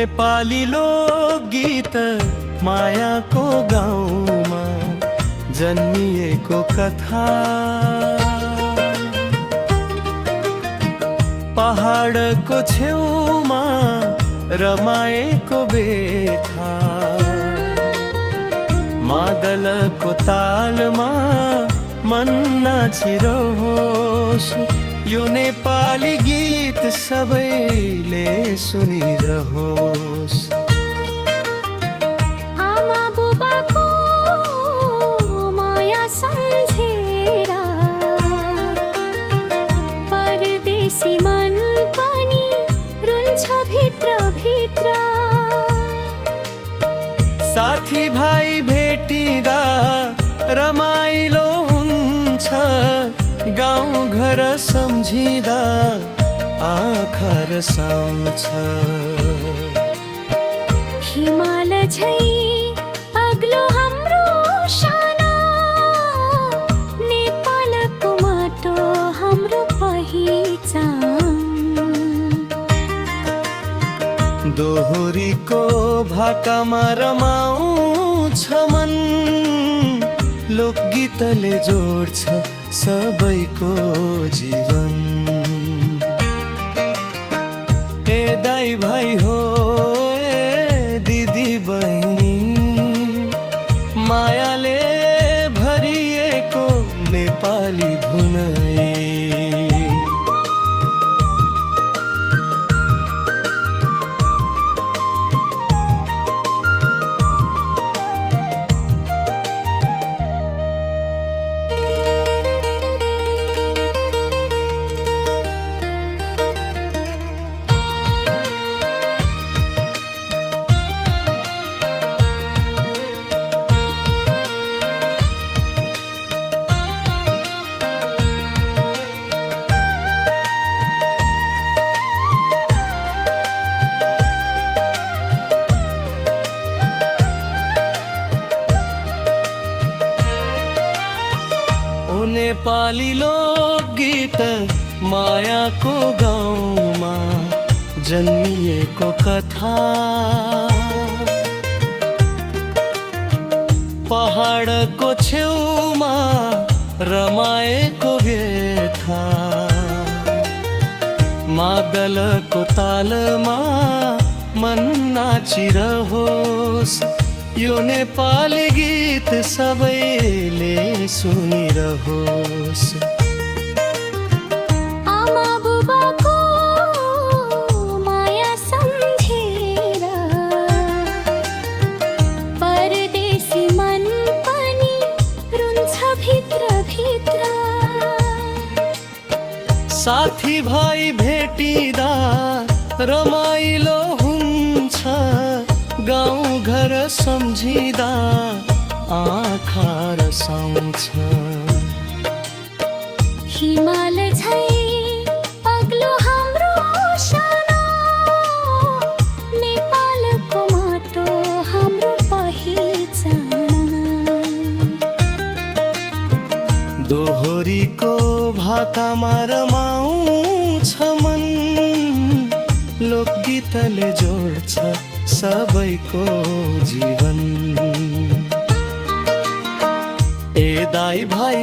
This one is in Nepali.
नेपाली लोकगीत मायाको गाउँमा जन्मिएको कथा। पहाडको छेउमा रमाएको बेथा, मादलको तालमा मन नाचिरहोस्। यो नेपाली गीत सबैले सुनिरहोस्। आमा बुबाको माया सम्झेर परदेशी मन पनि रुन्छ भित्र भित्र। साथी भाइ भेटिँदा रमाइलो हुन्छ, गाउँ घर सम्झिँदा आँखा रसाउँछ। हिमाल झै अग्लो हाम्रो साना, नेपालको माटो हाम्रो पहिचान। दोहोरीको भाकामा रमाउँछ मन, लोकगीतले जोड्छ सबैको जीवन। ए दाइ भाइ हो, ए दिदी बहिनी, मायाले भरिएको नेपाली भुनै। नेपाली लोकगीत मायाको गाउँमा जन्मिएको कथा। पहाडको छेउमा रमाएको बेथा, मादलको तालमा मन नाचिरहोस्। यो नेपाली गीत सबैले सुनिरहोस्। आमा बुबाको माया सम्झेर परदेशी मन पनि रुन्छ भित्र भित्र। साथी भाइ भेटिँदा रमाइलो हुन्छ, गाउँ घर सम्झिँदा आँखा रसाउँछ। हिमाल झै अग्लो हाम्रो साना, नेपालको माटो हाम्रो पहिचान। दोहोरीको भाकामा रमाउँछ मन, लोकगीतले जोड्छ सबैको जीवन। ए दाइ भाइ